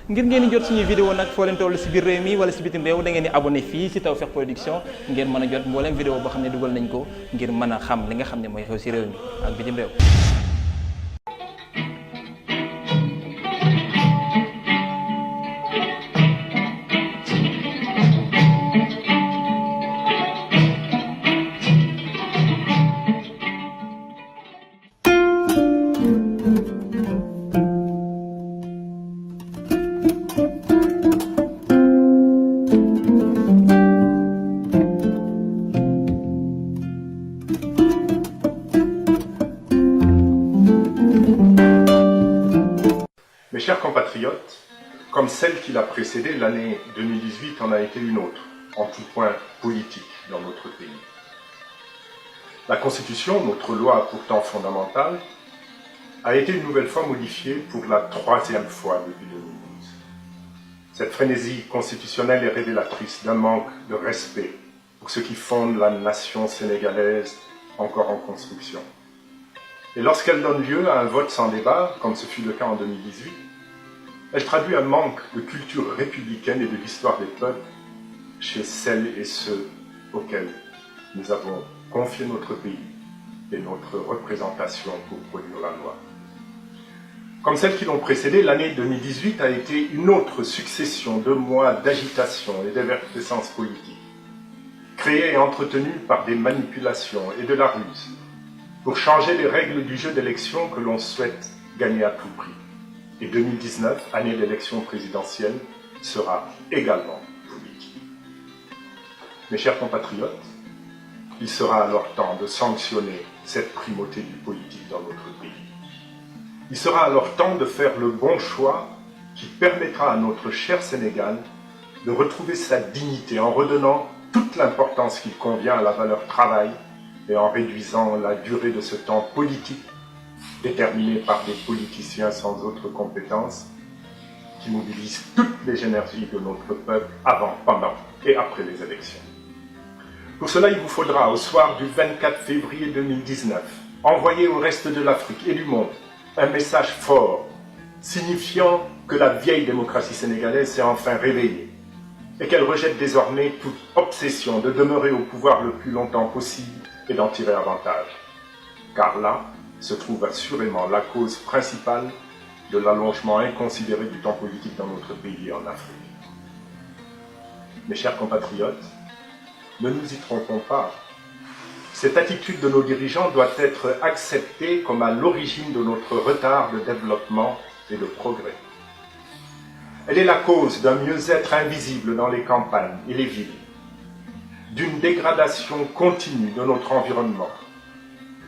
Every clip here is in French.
ngir ngeen di jot suñuy vidéo nag foo leen toll si biir réew mi wala si bitim réew da ngeen di abonné fii si Tawfekh Production ngeen mën a jot mbooleem vidéo boo xam ne dugal nañ ko ngir mën a xam li nga xam ne mooy xew si réew mi ak bitim réew. Mes chers compatriotes, comme celle qui l'a précédée, l'année 2018 en a été une autre, en tout point politique dans notre pays. La Constitution, notre loi pourtant fondamentale, a été une nouvelle fois modifiée pour la troisième fois depuis 2012. Cette frénésie constitutionnelle est révélatrice d'un manque de respect pour ce qui fonde la nation sénégalaise encore en construction. Et lorsqu'elle donne lieu à un vote sans débat, comme ce fut le cas en 2018, elle traduit un manque de culture républicaine et de l'histoire des peuples chez celles et ceux auxquels nous avons confié notre pays et notre représentation pour produire la loi. Comme celles qui l'ont précédée, l'année 2018 a été une autre succession de mois d'agitation et d'effervescence politique, créée et entretenue par des manipulations et de la ruse, pour changer les règles du jeu d'élection que l'on souhaite gagner à tout prix. Et 2019, année d'élection présidentielle, sera également politique. Mes chers compatriotes, il sera alors temps de sanctionner cette primauté du politique dans notre pays. Il sera alors temps de faire le bon choix qui permettra à notre cher Sénégal de retrouver sa dignité en redonnant toute l'importance qu'il convient à la valeur travail et en réduisant la durée de ce temps politique déterminé par des politiciens sans autre compétence qui mobilisent toutes les énergies de notre peuple avant, pendant et après les élections. Pour cela, il vous faudra, au soir du 24 février 2019, envoyer au reste de l'Afrique et du monde un message fort, signifiant que la vieille démocratie sénégalaise s'est enfin réveillée et qu'elle rejette désormais toute obsession de demeurer au pouvoir le plus longtemps possible et d'en tirer avantage. Car là se trouve assurément la cause principale de l'allongement inconsidéré du temps politique dans notre pays et en Afrique. Mes chers compatriotes, ne nous y trompons pas. Cette attitude de nos dirigeants doit être acceptée comme à l'origine de notre retard de développement et de progrès. Elle est la cause d'un mieux-être invisible dans les campagnes et les villes, d'une dégradation continue de notre environnement,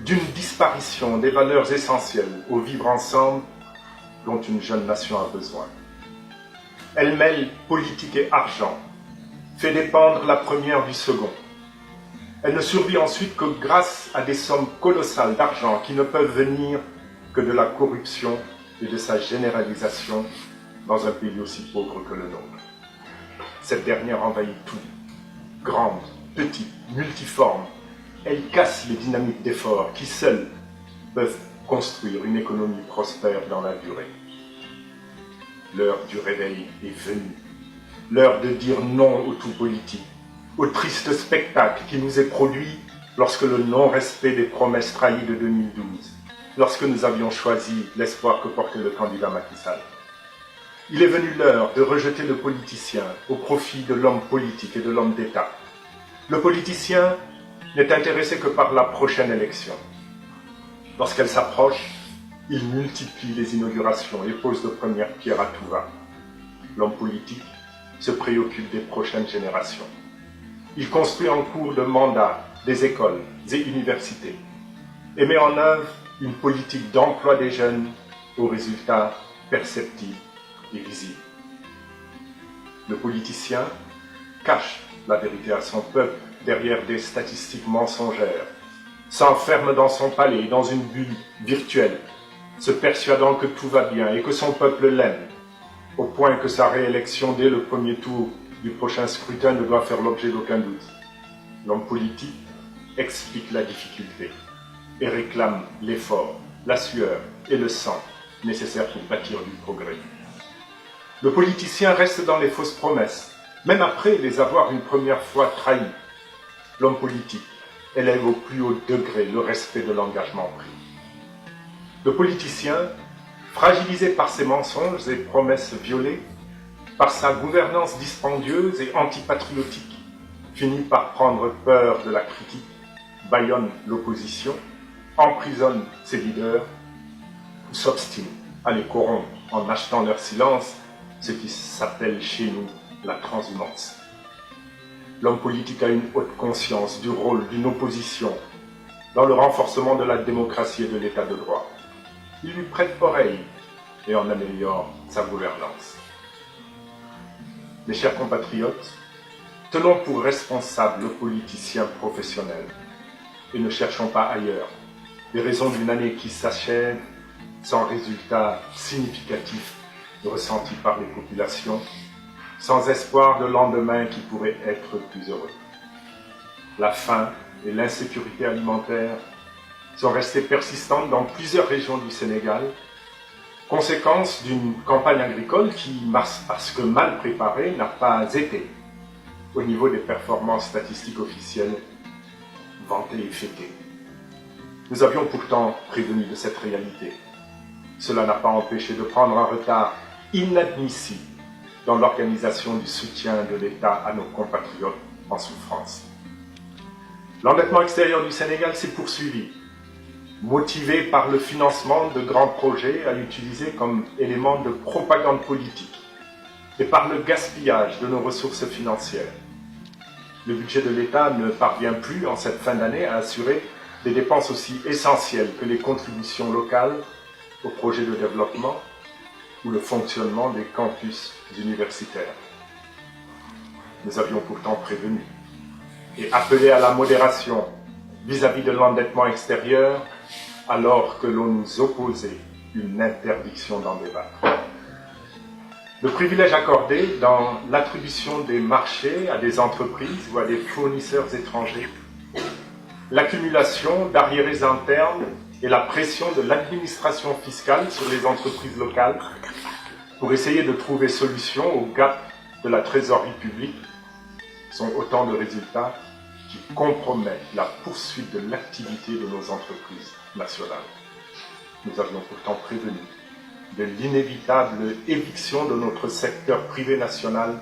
d'une disparition des valeurs essentielles au vivre ensemble dont une jeune nation a besoin. Elle mêle politique et argent, fait dépendre la première du second. Elle ne survit ensuite que grâce à des sommes colossales d'argent qui ne peuvent venir que de la corruption et de sa généralisation dans un pays aussi pauvre que le nôtre. Cette dernière envahit tout, grande, petite, multiforme. Elle casse les dynamiques d'effort qui seules peuvent construire une économie prospère dans la durée. L'heure du réveil est venue. L'heure de dire non au tout politique, au triste spectacle qui nous est produit lorsque le non-respect des promesses trahies de 2012, lorsque nous avions choisi l'espoir que portait le candidat Macky Sall. Il est venu l'heure de rejeter le politicien au profit de l'homme politique et de l'homme d'État. Le politicien n'est intéressé que par la prochaine élection. Lorsqu'elle s'approche, il multiplie les inaugurations et pose de premières pierres à tout va. L'homme politique se préoccupe des prochaines générations. Il construit en cours de mandat des écoles et universités et met en œuvre une politique d'emploi des jeunes aux résultats perceptibles et visibles. Le politicien cache la vérité à son peuple derrière des statistiques mensongères, s'enferme dans son palais, dans une bulle virtuelle, se persuadant que tout va bien et que son peuple l'aime, au point que sa réélection dès le premier tour du prochain scrutin ne doit faire l'objet d'aucun doute. L'homme politique explique la difficulté et réclame l'effort, la sueur et le sang nécessaires pour bâtir du progrès. Le politicien reste dans les fausses promesses, même après les avoir une première fois trahies. L'homme politique élève au plus haut degré le respect de l'engagement pris. Le politicien, fragilisé par ses mensonges et promesses violées, par sa gouvernance dispendieuse et antipatriotique, finit par prendre peur de la critique, bâillonne l'opposition, emprisonne ses leaders, ou s'obstine à les corrompre en achetant leur silence, ce qui s'appelle chez nous la transhumance. L'homme politique a une haute conscience du rôle d'une opposition dans le renforcement de la démocratie et de l'état de droit. Il lui prête oreille et en améliore sa gouvernance. Mes chers compatriotes, tenons pour responsables le politicien professionnel et ne cherchons pas ailleurs les raisons d'une année qui s'achève sans résultat significatif ressenti par les populations, sans espoir de lendemain qui pourrait être plus heureux. La faim et l'insécurité alimentaire sont restées persistantes dans plusieurs régions du Sénégal, conséquence d'une campagne agricole qui, parce que mal préparée, n'a pas été, au niveau des performances statistiques officielles, vantées et fêtées. Nous avions pourtant prévenu de cette réalité. Cela n'a pas empêché de prendre un retard inadmissible dans l'organisation du soutien de l'État à nos compatriotes en souffrance. L'endettement extérieur du Sénégal s'est poursuivi, motivé par le financement de grands projets à utiliser comme élément de propagande politique et par le gaspillage de nos ressources financières. Le budget de l'État ne parvient plus en cette fin d'année à assurer des dépenses aussi essentielles que les contributions locales aux projets de développement ou le fonctionnement des campus universitaires. Nous avions pourtant prévenu et appelé à la modération vis-à-vis de l'endettement extérieur alors que l'on nous opposait une interdiction d'en débattre. Le privilège accordé dans l'attribution des marchés à des entreprises ou à des fournisseurs étrangers, l'accumulation d'arriérés internes et la pression de l'administration fiscale sur les entreprises locales pour essayer de trouver solution au gap de la trésorerie publique sont autant de résultats qui compromettent la poursuite de l'activité de nos entreprises nationales. Nous avions pourtant prévenu de l'inévitable éviction de notre secteur privé national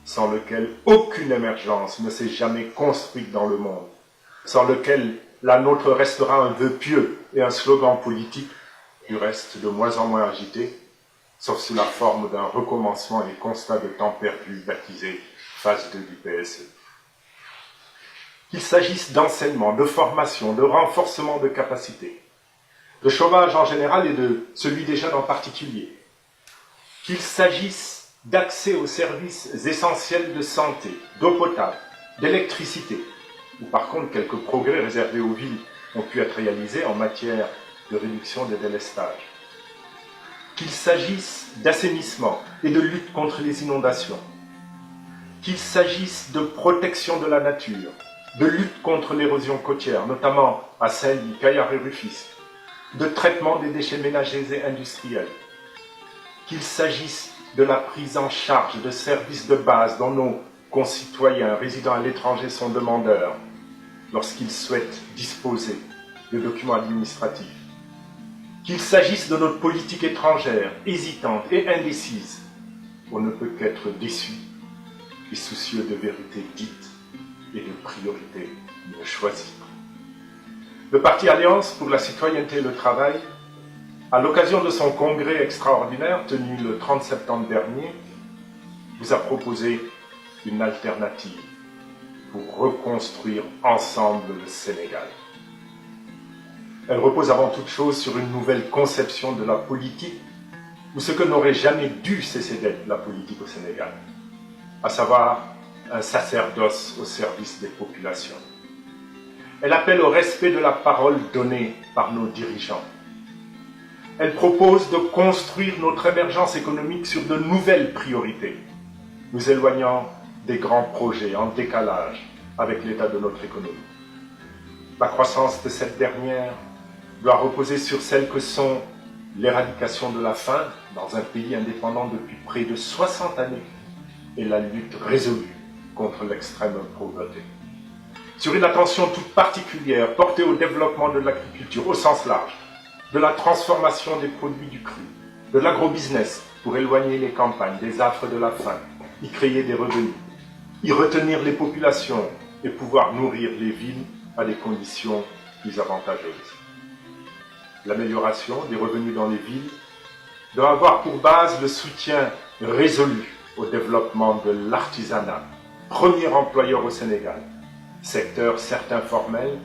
sans lequel aucune émergence ne s'est jamais construite dans le monde, sans lequel la nôtre restera un vœu pieux et un slogan politique, du reste de moins en moins agité, sauf sous la forme d'un recommencement et constat de temps perdu baptisé phase 2 du PSE. Qu'il s'agisse d'enseignement, de formation, de renforcement de capacités, de chômage en général et de celui des jeunes en particulier, qu'il s'agisse d'accès aux services essentiels de santé, d'eau potable, d'électricité, où par contre quelques progrès réservés aux villes ont pu être réalisés en matière de réduction des délestages. Qu'il s'agisse d'assainissement et de lutte contre les inondations, qu'il s'agisse de protection de la nature, de lutte contre l'érosion côtière, notamment à Saint-Louis, Caillard et Rufisque, de traitement des déchets ménagers et industriels, qu'il s'agisse de la prise en charge de services de base dont nos concitoyens résidant à l'étranger sont demandeurs lorsqu'ils souhaitent disposer de documents administratifs, qu'il s'agisse de notre politique étrangère hésitante et indécise, on ne peut qu'être déçu et soucieux de vérité dite et de priorité mieux choisie. Le Parti Alliance pour la citoyenneté et le travail, à l'occasion de son congrès extraordinaire tenu le 30 septembre dernier, vous a proposé une alternative pour reconstruire ensemble le Sénégal. Elle repose avant toute chose sur une nouvelle conception de la politique, ou ce que n'aurait jamais dû cesser d'être la politique au Sénégal, à savoir un sacerdoce au service des populations. Elle appelle au respect de la parole donnée par nos dirigeants. Elle propose de construire notre émergence économique sur de nouvelles priorités, nous éloignant des grands projets en décalage avec l'état de notre économie. La croissance de cette dernière doit reposer sur celles que sont l'éradication de la faim dans un pays indépendant depuis près de 60 années et la lutte résolue contre l'extrême pauvreté. Sur une attention toute particulière portée au développement de l'agriculture au sens large, de la transformation des produits du cru, de l'agrobusiness pour éloigner les campagnes des affres de la faim, y créer des revenus, y retenir les populations et pouvoir nourrir les villes à des conditions plus avantageuses. L'amélioration des revenus dans les villes doit avoir pour base le soutien résolu au développement de l'artisanat, premier employeur au Sénégal, secteur certes informel,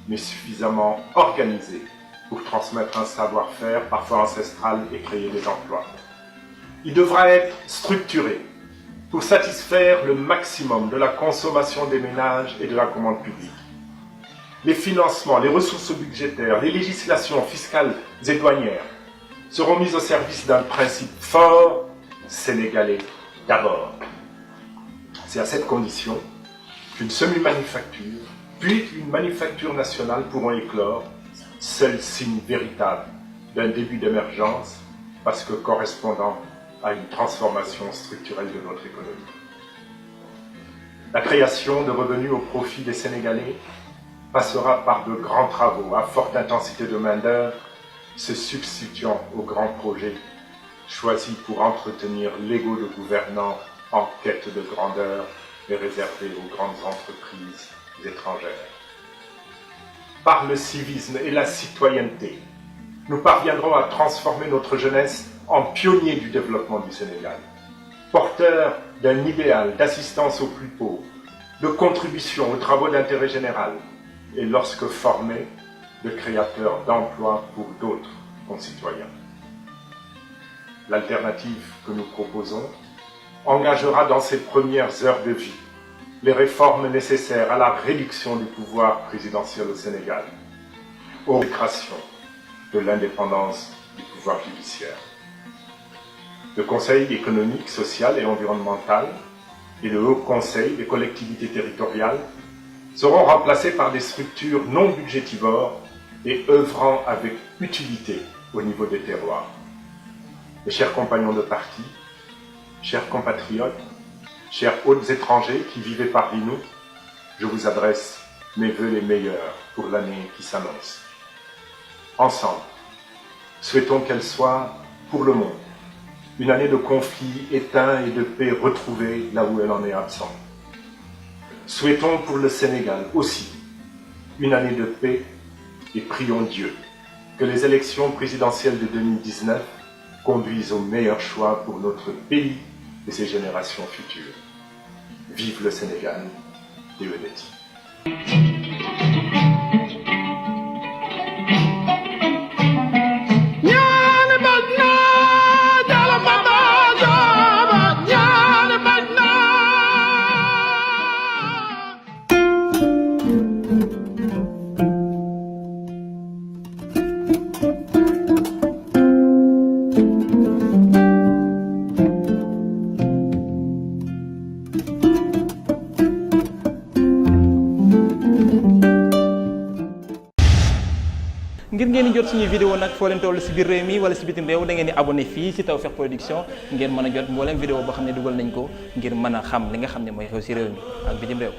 mais suffisamment organisé pour transmettre un savoir-faire parfois ancestral et créer des emplois. Il devra être structuré pour satisfaire le maximum de la consommation des ménages et de la commande publique. Les financements, les ressources budgétaires, les législations fiscales et douanières seront mises au service d'un principe fort, sénégalais d'abord. C'est à cette condition qu'une semi-manufacture, puis une manufacture nationale pourront éclore, seul signe véritable d'un début d'émergence, parce que correspondant à une transformation structurelle de notre économie. La création de revenus au profit des Sénégalais passera par de grands travaux à forte intensité de main-d'œuvre, se substituant aux grands projets choisis pour entretenir l'ego de gouvernants en quête de grandeur et réservés aux grandes entreprises étrangères. Par le civisme et la citoyenneté, nous parviendrons à transformer notre jeunesse en pionniers du développement du Sénégal, porteurs d'un idéal d'assistance aux plus pauvres, de contribution aux travaux d'intérêt général, et lorsque formés, de créateurs d'emplois pour d'autres concitoyens. L'alternative que nous proposons engagera dans ses premières heures de vie les réformes nécessaires à la réduction du pouvoir présidentiel au Sénégal, aux créations de l'indépendance du pouvoir judiciaire. Le Conseil économique, social et environnemental et le Haut Conseil des collectivités territoriales seront remplacés par des structures non budgétivores et œuvrant avec utilité au niveau des terroirs. Mes chers compagnons de parti, chers compatriotes, chers hôtes étrangers qui vivez parmi nous, je vous adresse mes vœux les meilleurs pour l'année qui s'annonce. Ensemble, souhaitons qu'elle soit, pour le monde, une année de conflits éteints et de paix retrouvée là où elle en est absente. Souhaitons pour le Sénégal aussi une année de paix et prions Dieu que les élections présidentielles de 2019 conduisent au meilleur choix pour notre pays et ses générations futures. Vive le Sénégal, Deweneti. ngir ngeen di jot suñuy vidéo nag foo leen toll si biir réew mi wala si bitim réew da ngeen di abonné fii si Tawfekh Production ngeen mën a jot mboolem vidéo boo xam ne dugal nañ ko ngir mën a xam li nga xam ne mooy xew si réew mi ak bitim réew.